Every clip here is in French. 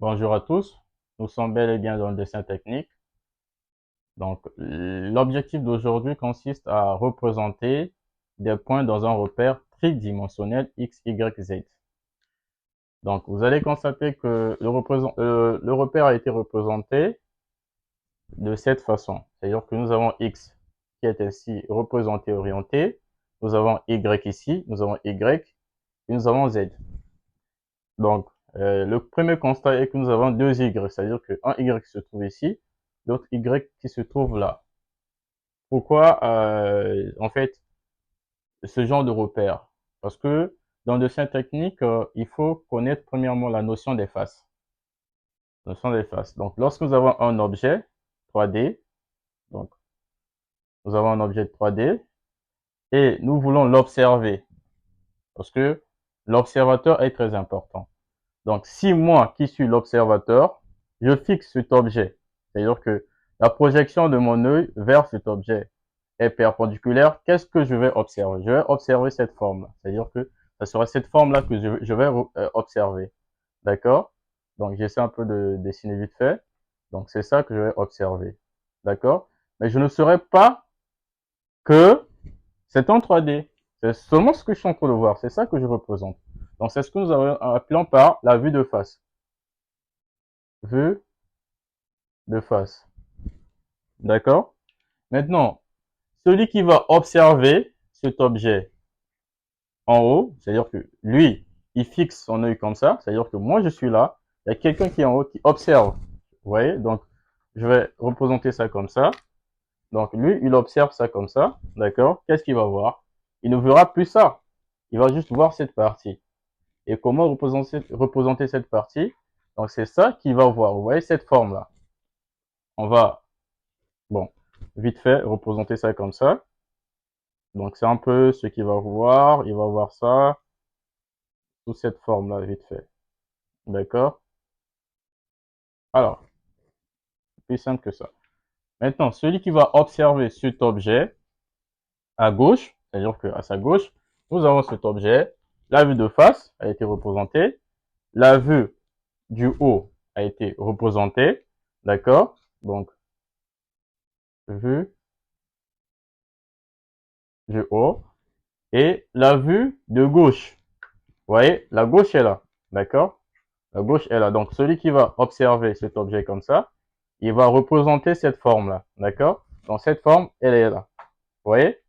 Bonjour à tous, nous sommes bel et bien dans le dessin technique. Donc, l'objectif d'aujourd'hui consiste à représenter des points dans un repère tridimensionnel x, y, z. Donc, vous allez constater que le repère a été représenté de cette façon. C'est-à-dire que nous avons x qui est ainsi représenté orienté, nous avons y ici, nous avons y et nous avons z. Donc, le premier constat est que nous avons deux y, c'est-à-dire qu'un y qui se trouve ici, l'autre y qui se trouve là. Pourquoi, en fait, ce genre de repère? Parce que dans le dessin technique, il faut connaître premièrement la notion des faces. Notion des faces. Donc, lorsque nous avons un objet 3D, donc nous avons un objet 3D et nous voulons l'observer, parce que l'observateur est très important. Donc, si moi qui suis l'observateur, je fixe cet objet, c'est-à-dire que la projection de mon œil vers cet objet est perpendiculaire, qu'est-ce que je vais observer? Je vais observer cette forme-là, c'est-à-dire que ce sera cette forme-là que je vais observer. D'accord? Donc, j'essaie un peu de dessiner vite fait. Donc, c'est ça que je vais observer. D'accord? Mais je ne saurais pas que c'est en 3D. C'est seulement ce que je suis en train de voir. C'est ça que je représente. Donc, c'est ce que nous appelons par la vue de face. Vue de face. D'accord? Maintenant, celui qui va observer cet objet en haut, c'est-à-dire que lui, il fixe son œil comme ça, c'est-à-dire que moi je suis là, il y a quelqu'un qui est en haut qui observe. Vous voyez? Donc, je vais représenter ça comme ça. Donc, lui, il observe ça comme ça. D'accord? Qu'est-ce qu'il va voir? Il ne verra plus ça. Il va juste voir cette partie. Et comment représenter cette partie? Donc, c'est ça qu'il va voir. Vous voyez cette forme-là? On va, bon, vite fait, représenter ça comme ça. Donc, c'est un peu ce qu'il va voir. Il va voir ça sous cette forme-là, vite fait. D'accord? Alors, plus simple que ça. Maintenant, celui qui va observer cet objet à gauche, c'est-à-dire qu'à sa gauche, nous avons cet objet. La vue de face a été représentée. La vue du haut a été représentée. D'accord? Donc, vue du haut. Et la vue de gauche. Vous voyez, la gauche est là. D'accord? La gauche est là. Donc, celui qui va observer cet objet comme ça, il va représenter cette forme-là. D'accord? Donc, cette forme, elle est là. Vous voyez?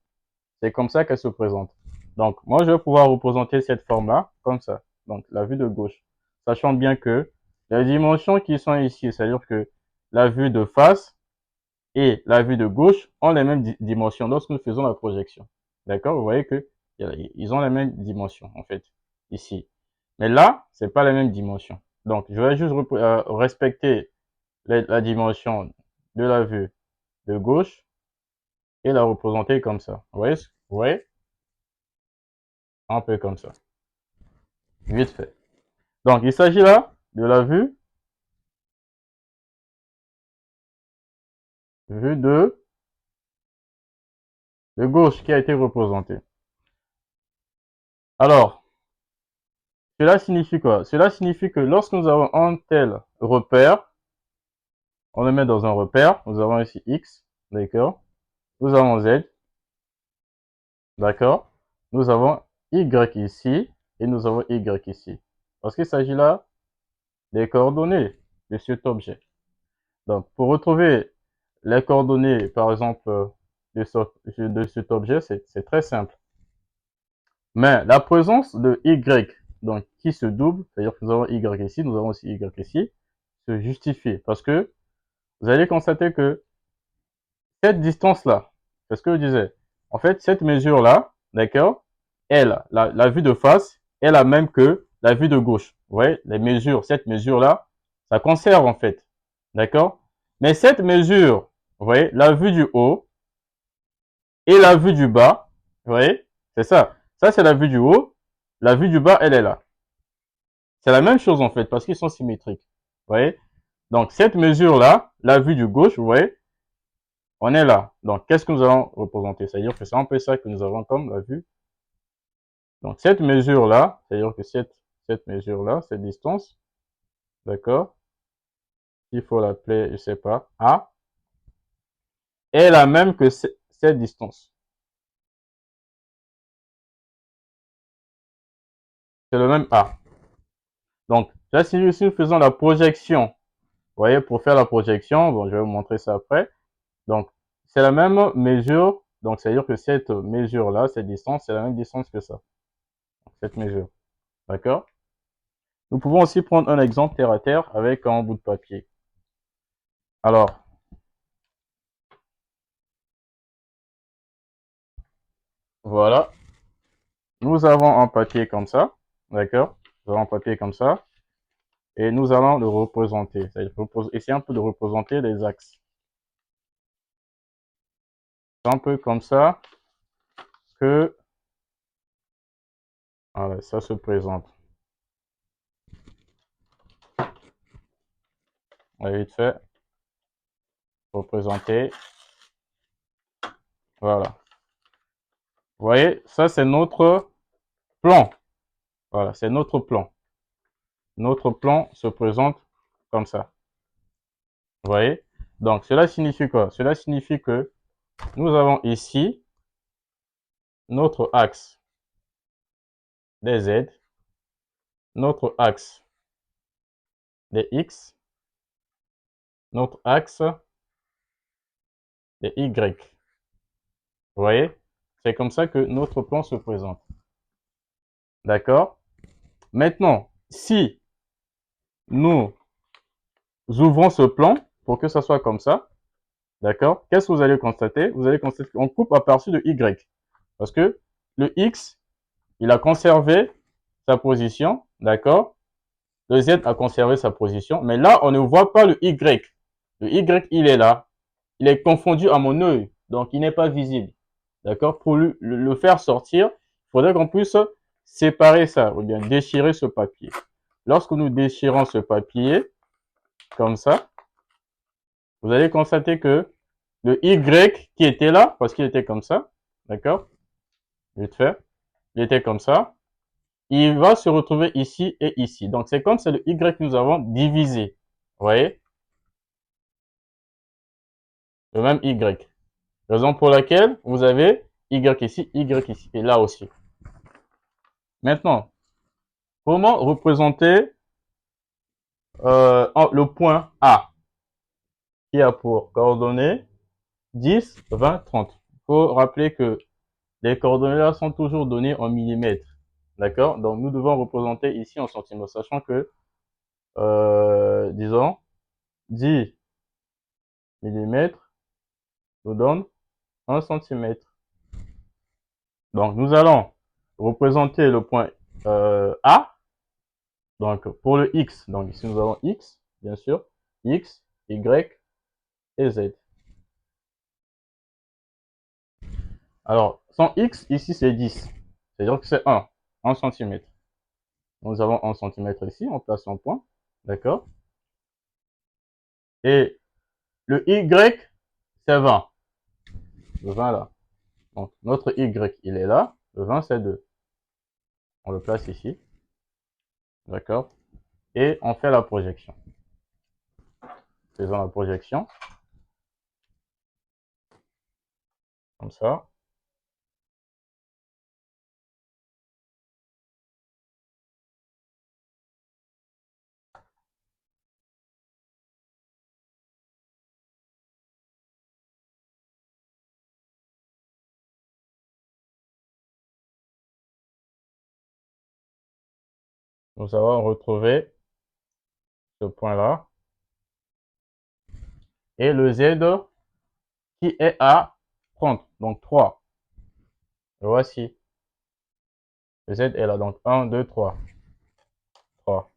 C'est comme ça qu'elle se présente. Donc, moi, je vais pouvoir représenter cette forme-là comme ça. Donc, la vue de gauche. Sachant bien que les dimensions qui sont ici, c'est-à-dire que la vue de face et la vue de gauche ont les mêmes dimensions lorsque nous faisons la projection. D'accord? Vous voyez que ils ont les mêmes dimensions, en fait, ici. Mais là, c'est pas les mêmes dimensions. Donc, je vais juste respecter la dimension de la vue de gauche et la représenter comme ça. Vous voyez? Un peu comme ça. Vite fait. Donc, il s'agit là de la vue de gauche qui a été représentée. Alors, cela signifie quoi? Cela signifie que lorsque nous avons un tel repère, on le met dans un repère, nous avons ici X, d'accord? Nous avons Z, d'accord? Nous avons Y ici, et nous avons Y ici. Parce qu'il s'agit là des coordonnées de cet objet. Donc, pour retrouver les coordonnées, par exemple, de cet objet, c'est très simple. Mais la présence de Y, donc qui se double, c'est-à-dire que nous avons Y ici, nous avons aussi Y ici, se justifie. Parce que vous allez constater que cette distance-là, c'est ce que je disais. En fait, cette mesure-là, d'accord, elle, la vue de face, est la même que la vue de gauche. Vous voyez, les mesures, cette mesure-là, ça conserve en fait. D'accord? Mais cette mesure, vous voyez, la vue du haut et la vue du bas, vous voyez, c'est ça. Ça, c'est la vue du haut. La vue du bas, elle est là. C'est la même chose en fait, parce qu'ils sont symétriques. Vous voyez? Donc, cette mesure-là, la vue du gauche, vous voyez, on est là. Donc, qu'est-ce que nous allons représenter? C'est-à-dire que c'est un peu ça que nous avons comme la vue. Donc, cette mesure-là, c'est-à-dire que cette mesure-là, cette distance, d'accord? s'il faut l'appeler, je sais pas, A, est la même que cette distance. C'est le même A. Donc, là, si nous faisons la projection, vous voyez, pour faire la projection, bon, je vais vous montrer ça après. Donc, c'est la même mesure. Donc, c'est-à-dire que cette mesure-là, cette distance, c'est la même distance que ça. Cette mesure. D'accord? Nous pouvons aussi prendre un exemple terre à terre avec un bout de papier. Alors, voilà. Nous avons un papier comme ça. D'accord? Nous avons un papier comme ça. Et nous allons le représenter. C'est-à-dire essayer un peu de représenter les axes. C'est un peu comme ça que voilà, ça se présente. On va vite fait représenter. Voilà. Vous voyez, ça c'est notre plan. Voilà, c'est notre plan. Notre plan se présente comme ça. Vous voyez? Donc, cela signifie quoi? Cela signifie que nous avons ici notre axe des Z, notre axe des X, notre axe des Y. Vous voyez? C'est comme ça que notre plan se présente. D'accord? Maintenant, si nous ouvrons ce plan pour que ça soit comme ça, d'accord? Qu'est-ce que vous allez constater? Vous allez constater qu'on coupe à partir de Y. Parce que le X, il a conservé sa position, d'accord? Le Z a conservé sa position, mais là, on ne voit pas le Y. Le Y, il est là. Il est confondu à mon œil, donc il n'est pas visible. D'accord? Pour le faire sortir, il faudrait qu'on puisse séparer ça, ou bien déchirer ce papier. Lorsque nous déchirons ce papier, comme ça, vous allez constater que le Y qui était là, parce qu'il était comme ça, d'accord? Vite fait, il était comme ça. Il va se retrouver ici et ici. Donc, c'est comme c'est le Y que nous avons divisé. Vous voyez? Le même Y. Raison pour laquelle vous avez Y ici, Y ici, et là aussi. Maintenant, comment représenter le point A qui a pour coordonnées 10, 20, 30. Il faut rappeler que les coordonnées là sont toujours données en millimètres. D'accord? Donc, nous devons représenter ici en centimètres, sachant que, disons, 10 millimètres nous donne 1 centimètre. Donc, nous allons représenter le point A. Donc, pour le X, donc ici nous avons X, bien sûr, X, Y et Z. Alors, son X, ici, c'est 10. C'est-à-dire que c'est 1 centimètre. Nous avons 1 centimètre ici, on place un point, d'accord? Et le Y, c'est 20. Le 20 là. Donc, notre Y, il est là. Le 20, c'est 2. On le place ici, d'accord? Et on fait la projection. Faisons la projection. Comme ça. Nous allons retrouver ce point-là. Et le Z qui est à 30. Donc 3. Le voici. Le Z est là. Donc 1, 2, 3. 3.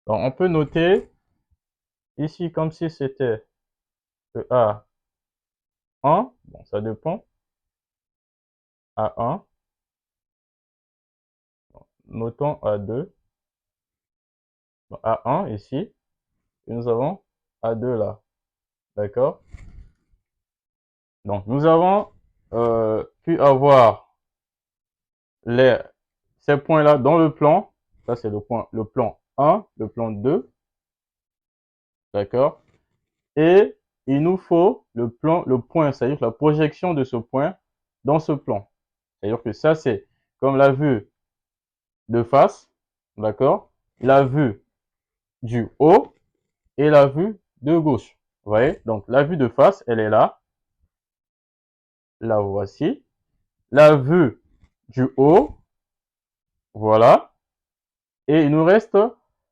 Donc on peut noter ici comme si c'était le A1. Bon, ça dépend. A1. Notons A2. Donc A1 ici. Et nous avons A2 là. D'accord? Donc, nous avons pu avoir ces points-là dans le plan. Ça, c'est le plan 1, le plan 2. D'accord? Et il nous faut le point, c'est-à-dire la projection de ce point dans ce plan. C'est-à-dire que ça, c'est comme la vue de face, d'accord? La vue du haut et la vue de gauche. Vous voyez? Donc, la vue de face, elle est là. La voici. La vue du haut, voilà. Et il nous reste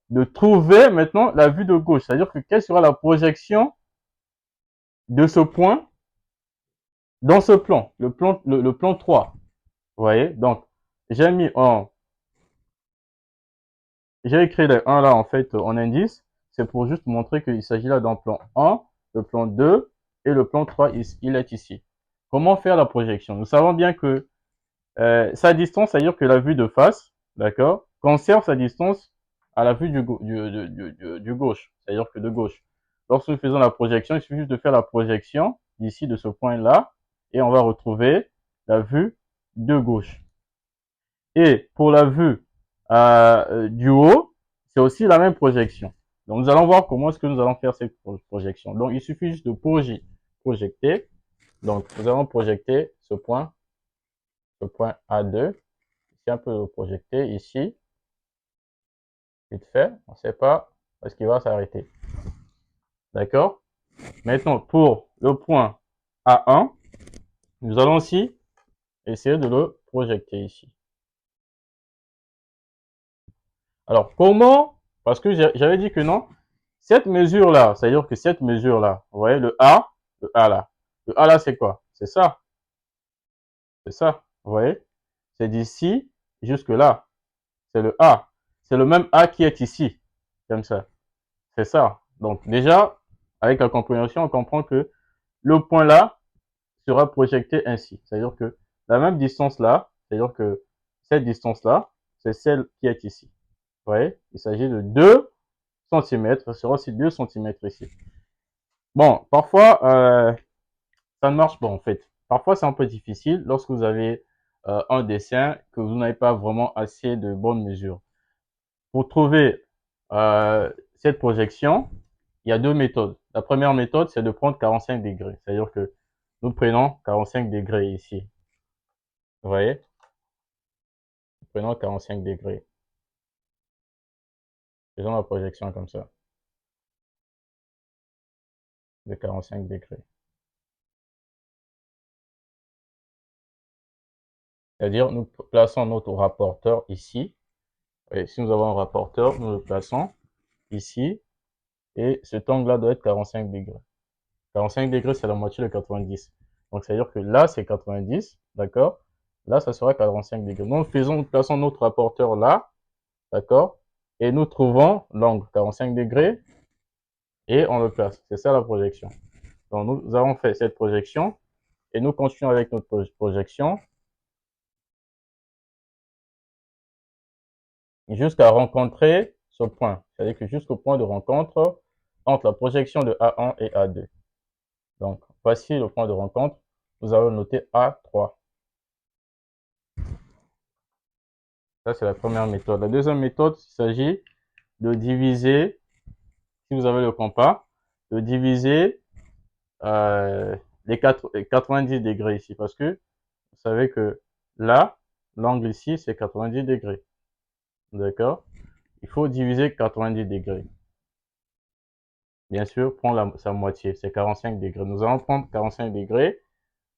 de trouver maintenant la vue de gauche. C'est-à-dire que quelle sera la projection de ce point dans ce plan, le plan 3. Vous voyez? Donc, j'ai mis en, j'ai écrit les 1 là, en fait, en indice. C'est pour juste montrer qu'il s'agit là d'un plan 1, le plan 2 et le plan 3, il est ici. Comment faire la projection? Nous savons bien que sa distance, c'est-à-dire que la vue de face, d'accord, conserve sa distance à la vue du gauche, c'est-à-dire que de gauche. Lorsque nous faisons la projection, il suffit juste de faire la projection d'ici, de ce point-là, et on va retrouver la vue de gauche. Et pour la vue du haut, c'est aussi la même projection. Donc, nous allons voir comment est-ce que nous allons faire cette projection. Donc, il suffit juste de projeter. Donc, nous allons projeter ce point A2. Ici, un peu le projeter ici. Vite fait. On ne sait pas parce qu'il va s'arrêter. D'accord? Maintenant, pour le point A1, nous allons aussi essayer de le projeter ici. Alors, comment? Parce que j'avais dit que non. Cette mesure-là, c'est-à-dire que cette mesure-là, vous voyez, le A là. Le A là, c'est quoi? C'est ça. C'est ça. Vous voyez? C'est d'ici jusque là. C'est le A. C'est le même A qui est ici. Comme ça. C'est ça. Donc, déjà, avec la compréhension, on comprend que le point là sera projeté ainsi. C'est-à-dire que la même distance là, c'est-à-dire que cette distance-là, c'est celle qui est ici. Vous voyez? Il s'agit de 2 cm. Ce sera aussi 2 cm ici. Bon, parfois, ça ne marche pas en fait. Parfois, c'est un peu difficile lorsque vous avez un dessin que vous n'avez pas vraiment assez de bonnes mesures. Pour trouver cette projection, il y a deux méthodes. La première méthode, c'est de prendre 45 degrés. C'est-à-dire que nous prenons 45 degrés ici. Vous voyez? Nous prenons 45 degrés. Faisons la projection comme ça, de 45 degrés. C'est-à-dire, nous plaçons notre rapporteur ici. Et si nous avons un rapporteur, nous le plaçons ici. Et cet angle-là doit être 45 degrés. 45 degrés, c'est la moitié de 90. Donc, c'est-à-dire que là, c'est 90, d'accord? Là, ça sera 45 degrés. Donc, nous plaçons notre rapporteur là, d'accord? Et nous trouvons l'angle 45 degrés et on le place. C'est ça la projection. Donc, nous avons fait cette projection et nous continuons avec notre projection jusqu'à rencontrer ce point. C'est-à-dire que jusqu'au point de rencontre entre la projection de A1 et A2. Donc, voici le point de rencontre. Nous allons noter A3. Ça, c'est la première méthode. La deuxième méthode, il s'agit de diviser, si vous avez le compas, de diviser les 90 degrés ici. Parce que vous savez que là, l'angle ici, c'est 90 degrés. D'accord? Il faut diviser 90 degrés. Bien sûr, prendre sa moitié, c'est 45 degrés. Nous allons prendre 45 degrés